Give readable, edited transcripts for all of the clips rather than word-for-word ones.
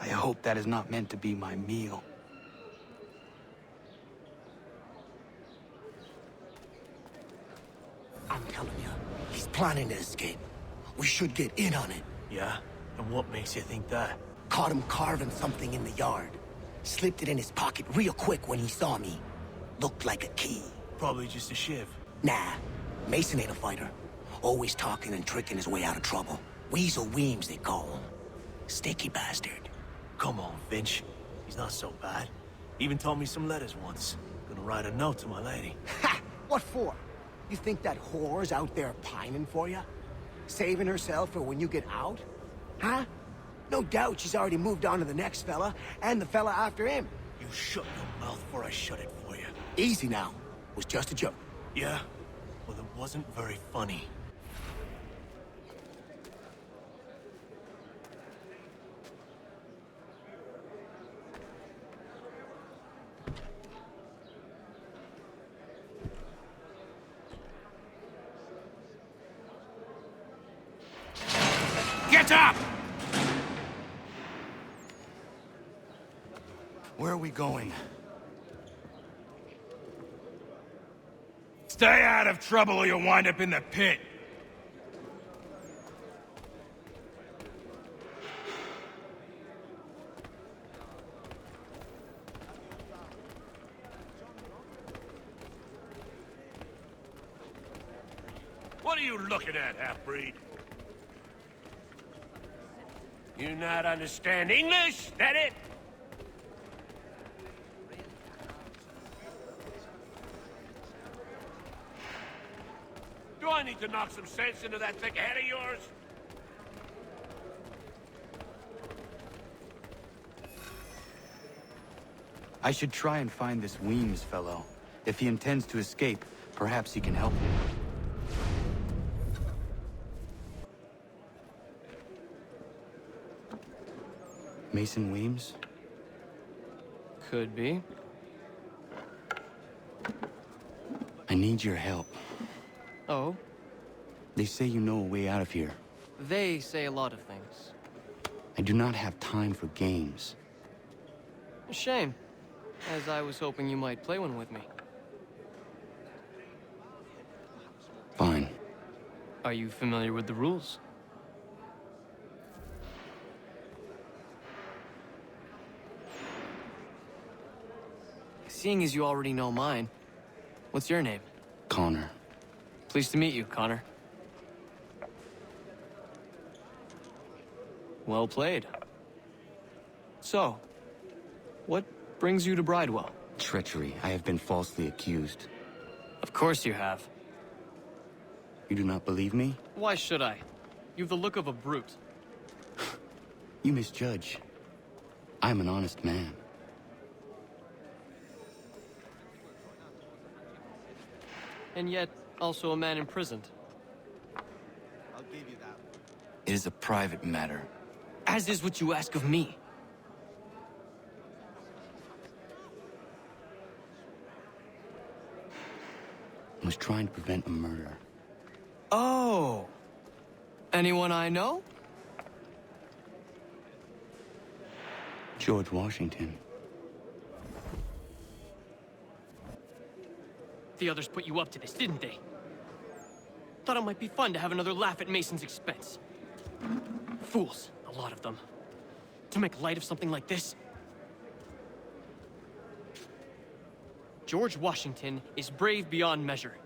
I hope that is not meant to be my meal. I'm telling you, he's planning to escape. We should get in on it. Yeah? And what makes you think that? Caught him carving something in the yard. Slipped it in his pocket real quick when he saw me. Looked like a key. Probably just a shiv. Nah, Mason ain't a fighter. Always talking and tricking his way out of trouble. Weasel Weems, they call him. Sticky bastard. Come on, Finch. He's not so bad. Even told me some letters once. Gonna write a note to my lady. Ha! What for? You think that whore's out there pining for you? Saving herself for when you get out? Huh? No doubt she's already moved on to the next fella, and the fella after him. You shut your mouth before I shut it for you. Easy now. Was just a joke. Yeah? Well, it wasn't very funny. Get up! Where are we going? Stay out of trouble or you'll wind up in the pit. What are you looking at, half-breed? You not understand English? That it? Do I need to knock some sense into that thick head of yours? I should try and find this Weems fellow. If he intends to escape, perhaps he can help me. Mason Weems? Could be. I need your help. Oh? They say you know a way out of here. They say a lot of things. I do not have time for games. A shame, as I was hoping you might play one with me. Fine. Are you familiar with the rules? Seeing as you already know mine, what's your name? Connor. Pleased to meet you, Connor. Well played. So, what brings you to Bridewell? Treachery. I have been falsely accused. Of course you have. You do not believe me? Why should I? You've the look of a brute. You misjudge. I'm an honest man. And yet, also a man imprisoned. I'll give you that. It is a private matter. As is what you ask of me. I was trying to prevent a murder. Oh! Anyone I know? George Washington. The others put you up to this, didn't they? Thought it might be fun to have another laugh at Mason's expense. Fools, a lot of them. To make light of something like this. George Washington is brave beyond measure,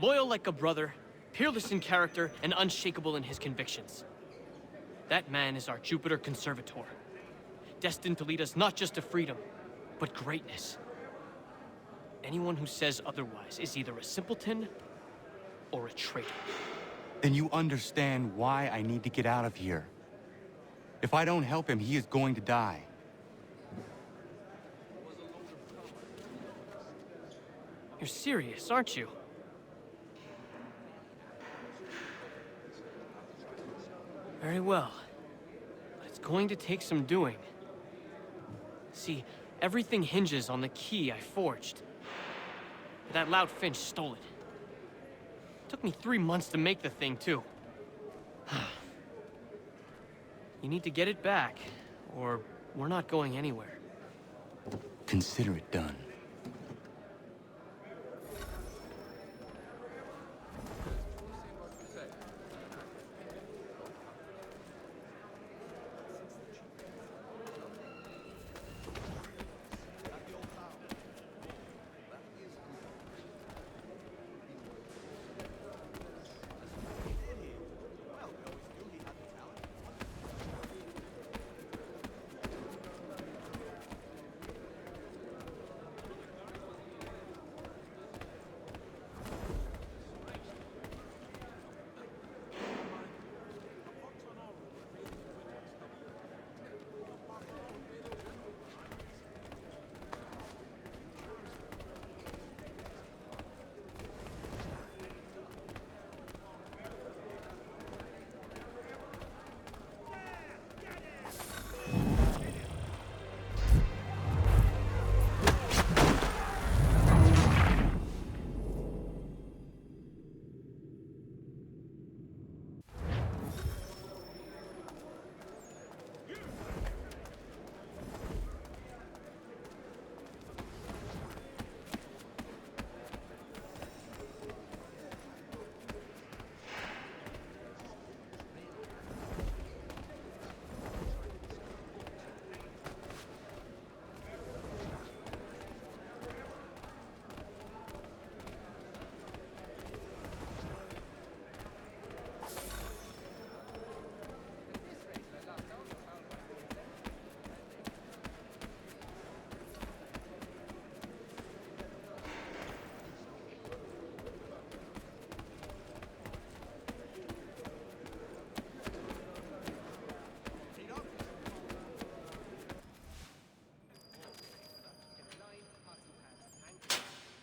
loyal like a brother, peerless in character, and unshakable in his convictions. That man is our Jupiter Conservator, destined to lead us not just to freedom, but greatness. Anyone who says otherwise is either a simpleton or a traitor. Then you understand why I need to get out of here. If I don't help him, he is going to die. You're serious, aren't you? Very well. But it's going to take some doing. See, everything hinges on the key I forged. That loud Finch stole it. Took me 3 months to make the thing, too. You need to get it back, or We're not going anywhere. Consider it done.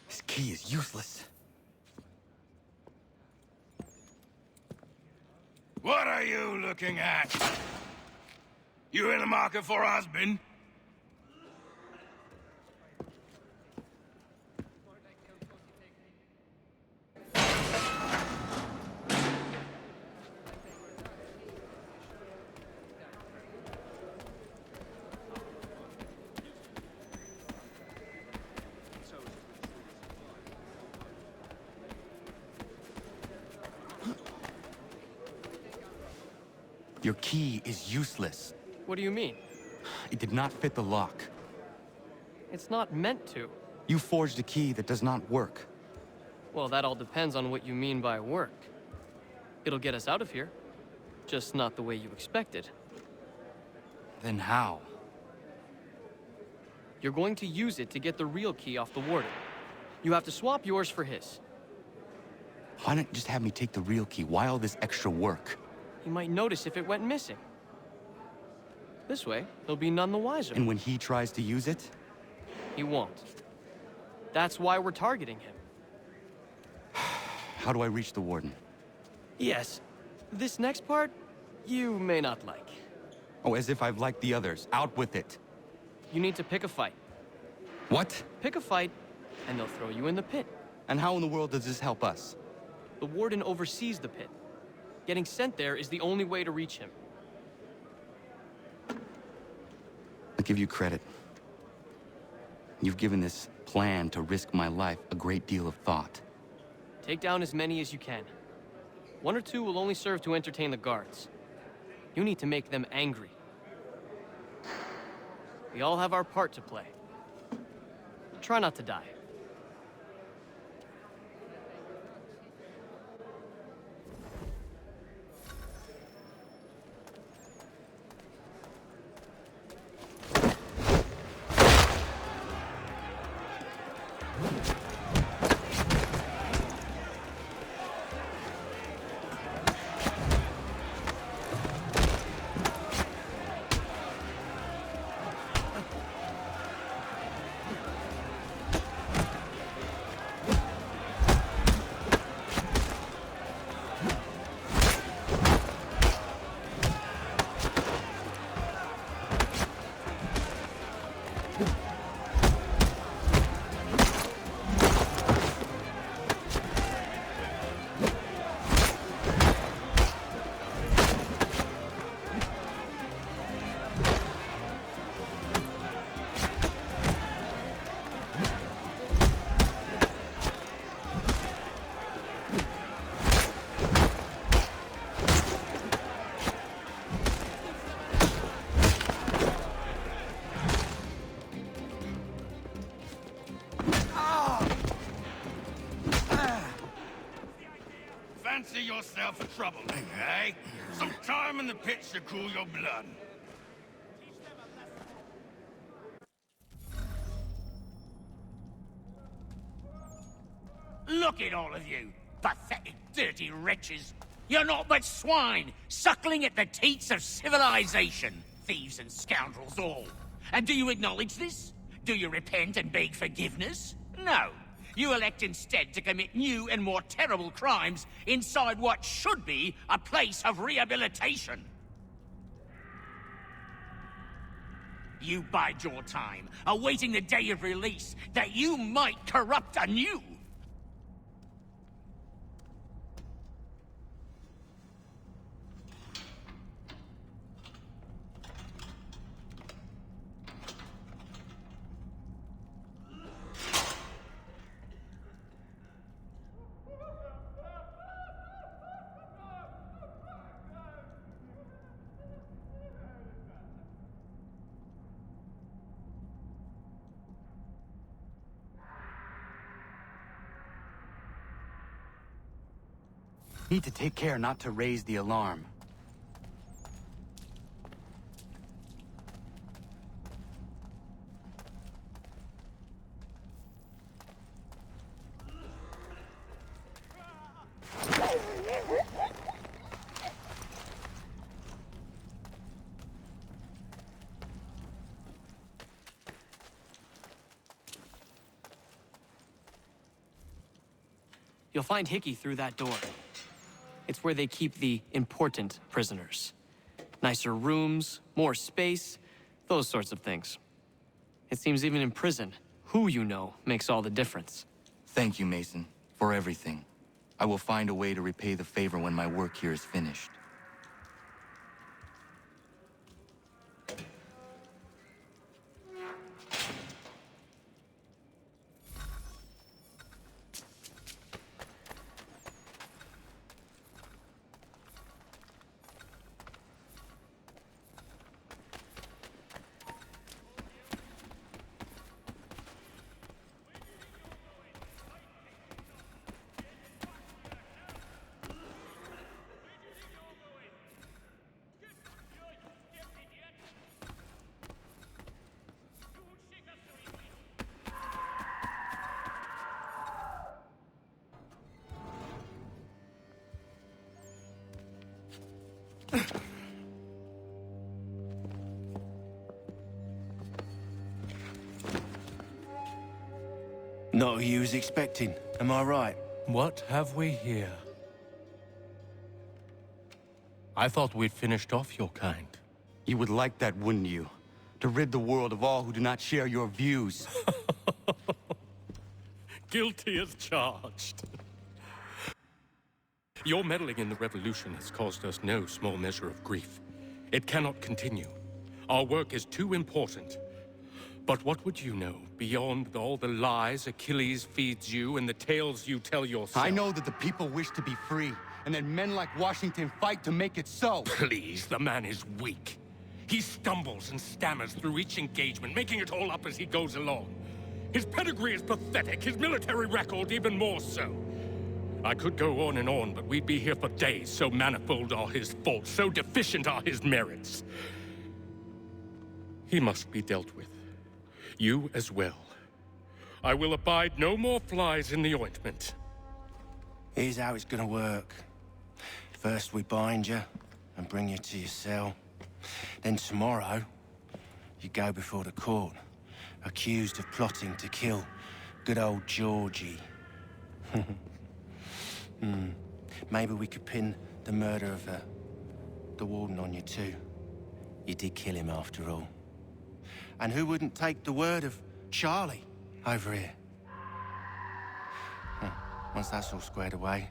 This key is useless. What are you looking at? You in the market for a husband? Your key is useless. What do you mean? It did not fit the lock. It's not meant to. You forged a key that does not work. Well, that all depends on what you mean by work. It'll get us out of here. Just not the way you expected. Then how? You're going to use it to get the real key off the warden. You have to swap yours for his. Why not just have me take the real key? Why all this extra work? He might notice if it went missing. This way, he'll be none the wiser. And when he tries to use it? He won't. That's why we're targeting him. How do I reach the warden? Yes. This next part, you may not like. Oh, as if I've liked the others. Out with it. You need to pick a fight. What? Pick a fight, and they'll throw you in the pit. And how in the world does this help us? The warden oversees the pit. Getting sent there is the only way to reach him. I'll give you credit. You've given this plan to risk my life a great deal of thought. Take down as many as you can. One or two will only serve to entertain the guards. You need to make them angry. We all have our part to play. Try not to die. yourself a troublemaker, eh? Some time in the pits to cool your blood. Look at all of you, pathetic, dirty wretches. You're not but swine, suckling at the teats of civilization. Thieves and scoundrels all. And do you acknowledge this? Do you repent and beg forgiveness? No. You elect instead to commit new and more terrible crimes inside what should be a place of rehabilitation. You bide your time, awaiting the day of release, that you might corrupt anew. Need to take care not to raise the alarm. You'll find Hickey through that door. It's where they keep the important prisoners. Nicer rooms, more space, those sorts of things. It seems even in prison, who you know makes all the difference. Thank you, Mason, for everything. I will find a way to repay the favor when my work here is finished. Not who you was expecting, am I right? What have we here? I thought we'd finished off your kind. You would like that, wouldn't you? To rid the world of all who do not share your views. Guilty as charged. Your meddling in the revolution has caused us no small measure of grief. It cannot continue. Our work is too important. But what would you know, beyond all the lies Achilles feeds you and the tales you tell yourself? I know that the people wish to be free, and that men like Washington fight to make it so. Please, the man is weak. He stumbles and stammers through each engagement, making it all up as he goes along. His pedigree is pathetic, his military record even more so. I could go on and on, but we'd be here for days, so manifold are his faults, so deficient are his merits. He must be dealt with. You as well. I will abide no more flies in the ointment. Here's how it's gonna work. First we bind you and bring you to your cell. Then tomorrow, you go before the court, accused of plotting to kill good old Georgie. Maybe we could pin the murder of the warden on you too. You did kill him after all. And who wouldn't take the word of Charlie over here? Once that's all squared away,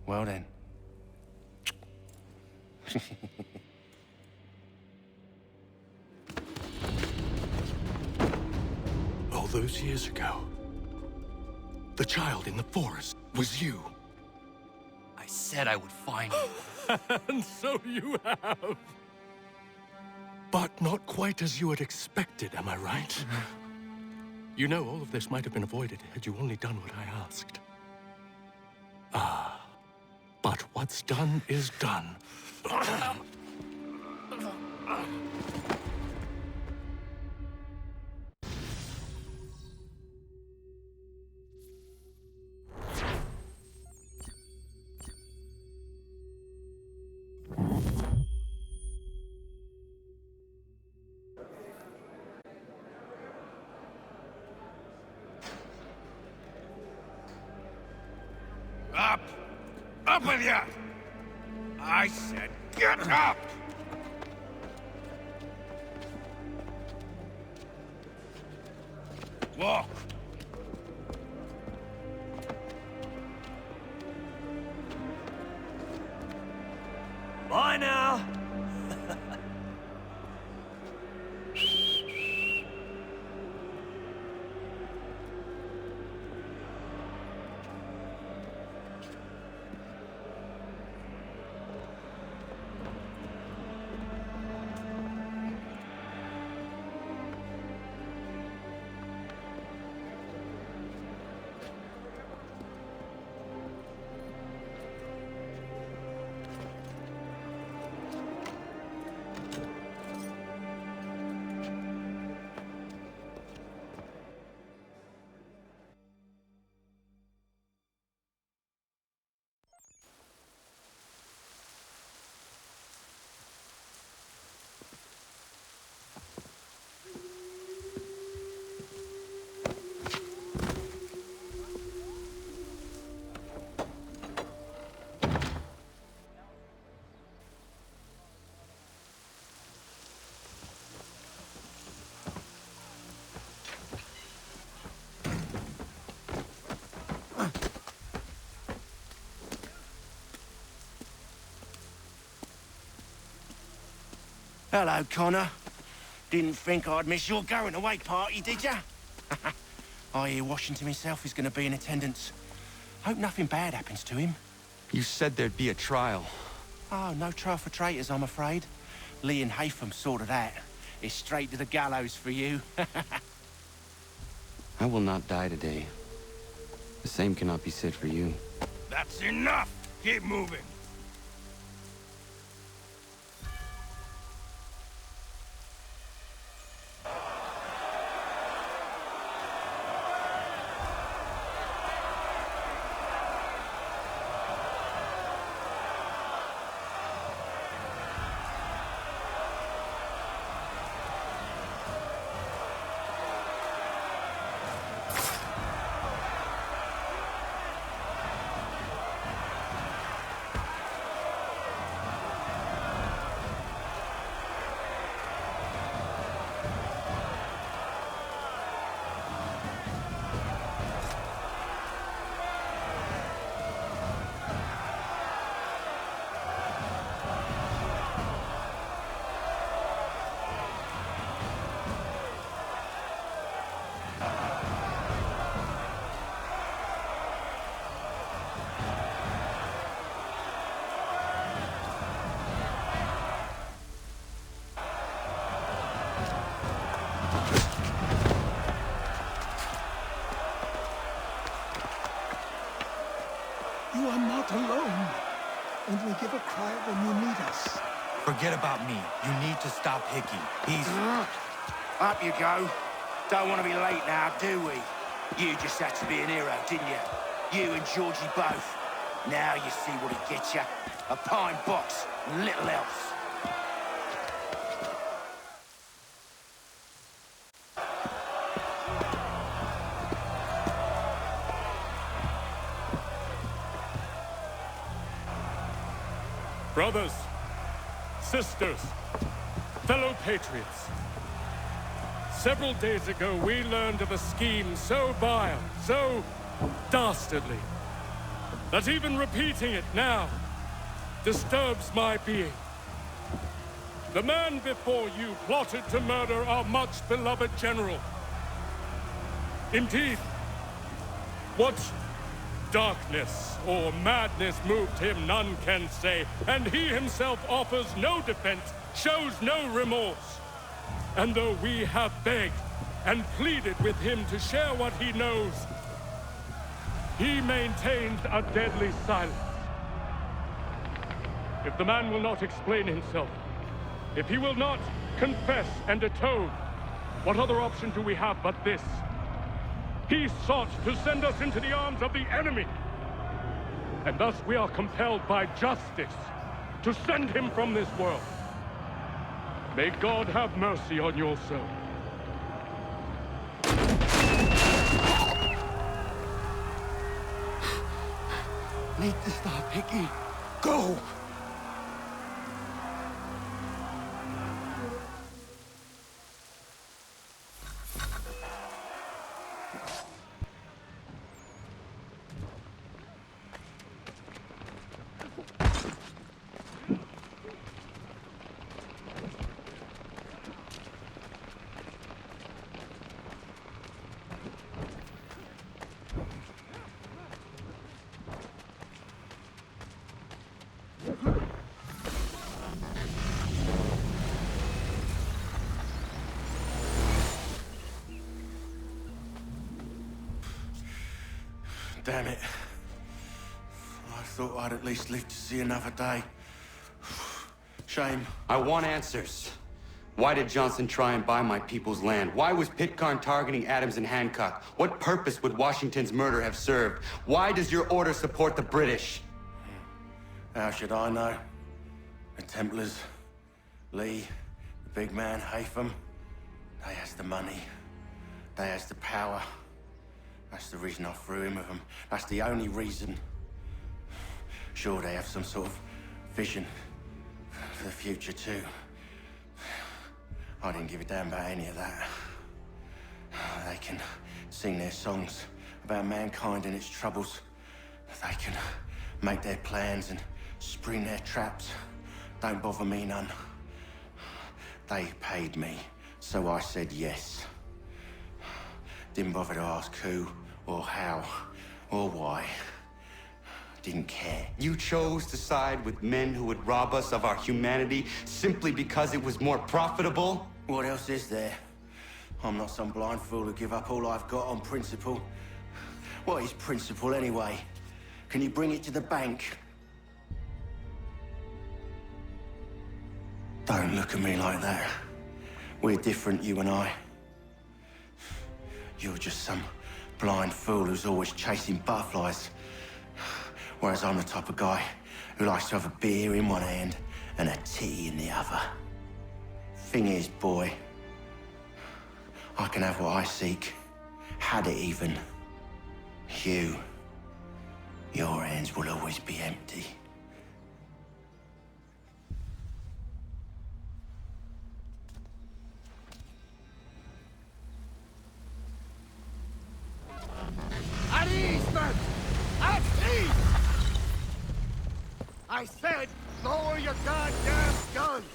well then. All those years ago, the child in the forest was you. I said I would find you. And so you have. But not quite as you had expected, am I right? You know, all of this might have been avoided had you only done what I asked. Ah, but What's done is done. Up! Up with you! I said get up! Walk! Bye now. Hello, Connor. Didn't think I'd miss your going-away party, did ya? I hear Washington himself is going to be in attendance. Hope nothing bad happens to him. You said there'd be a trial. Oh, no trial for traitors, I'm afraid. Lee and Haytham sorted that. It's straight to the gallows for you. I will not die today. The same cannot be said for you. That's enough! Keep moving! You are not alone. Only give a cry when you need us. Forget about me. You need to stop Hickey. He's... Up you go. Don't want to be late now, do we? You just had to be an hero, didn't you? You and Georgie both. Now you see what he gets you. A pine box, little else. Brothers, sisters, fellow patriots. Several days ago, we learned of a scheme so vile, so dastardly, that even repeating it now disturbs my being. The man before you plotted to murder our much-beloved general. Indeed, what darkness or madness moved him, none can say, and he himself offers no defense, shows no remorse. And though we have begged and pleaded with him to share what he knows, he maintains a deadly silence. If the man will not explain himself, if he will not confess and atone, what other option do we have but this? He sought to send us into the arms of the enemy. And thus we are compelled by justice to send him from this world. May God have mercy on your soul. Need to stop, Hickey. Go! Damn it. I thought I'd at least live to see another day. Shame. I want answers. Why did Johnson try and buy my people's land? Why was Pitcairn targeting Adams and Hancock? What purpose would Washington's murder have served? Why does your order support the British? How should I know? The Templars, Lee, the big man, Haytham, they has the money. They has the power. That's the reason I threw in with them. That's the only reason. Sure, they have some sort of vision for the future, too. I didn't give a damn about any of that. They can sing their songs about mankind and its troubles. They can make their plans and spring their traps. Don't bother me none. They paid me, so I said yes. Didn't bother to ask who, or how, or why. Didn't care. You chose to side with men who would rob us of our humanity simply because it was more profitable? What else is there? I'm not some blind fool who give up all I've got on principle. What is principle anyway? Can you bring it to the bank? Don't look at me like that. We're different, you and I. You're just some blind fool who's always chasing butterflies. Whereas I'm the type of guy who likes to have a beer in one hand and a tea in the other. Thing is, boy, I can have what I seek. Had it even. Your hands will always be empty. At ease, men! At ease! I said, lower your goddamn guns!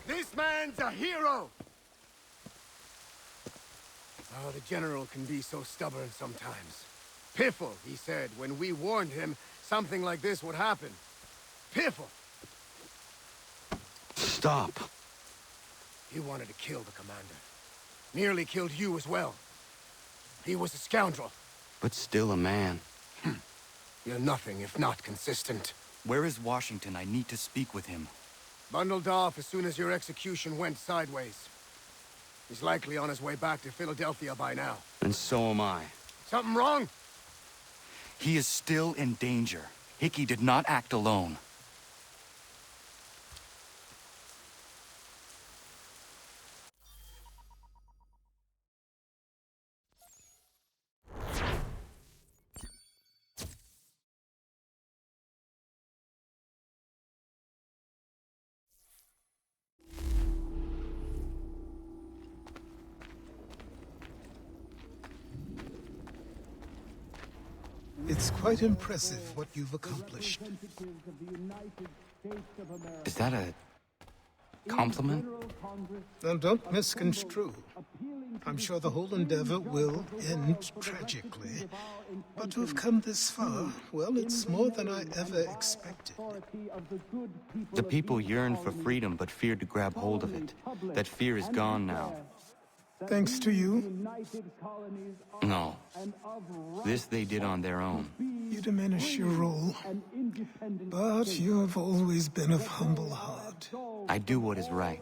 This man's a hero! Oh, the General can be so stubborn sometimes. Piffle, he said, when we warned him something like this would happen. Piffle! Stop. He wanted to kill the commander. Nearly killed you as well. He was a scoundrel. But still a man. You're nothing if not consistent. Where is Washington? I need to speak with him. Bundled off as soon as your execution went sideways. He's likely on his way back to Philadelphia by now. And so am I. Something wrong? He is still in danger. Hickey did not act alone. It's quite impressive what you've accomplished. Is that a compliment? Now, don't misconstrue. I'm sure the whole endeavor will end tragically. But to have come this far, well, it's more than I ever expected. The people yearned for freedom but feared to grab hold of it. That fear is gone now. Thanks to you, No. This they did on their own. you diminish your role. But you have always been of humble heart. I do what is right.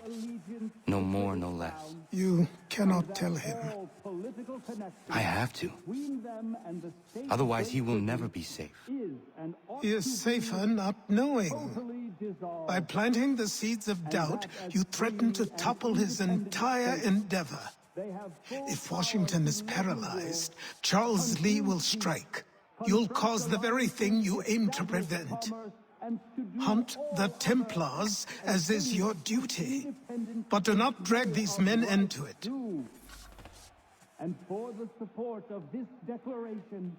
No more, no less. You cannot tell him. I have to. Otherwise, he will never be safe. He is safer not knowing. By planting the seeds of doubt, you threaten to topple his entire endeavor. If Washington is paralyzed, Charles Lee will strike. You'll cause the very thing you aim to prevent. Hunt the Templars, as is your duty. But do not drag these men into it. And for the support of this declaration,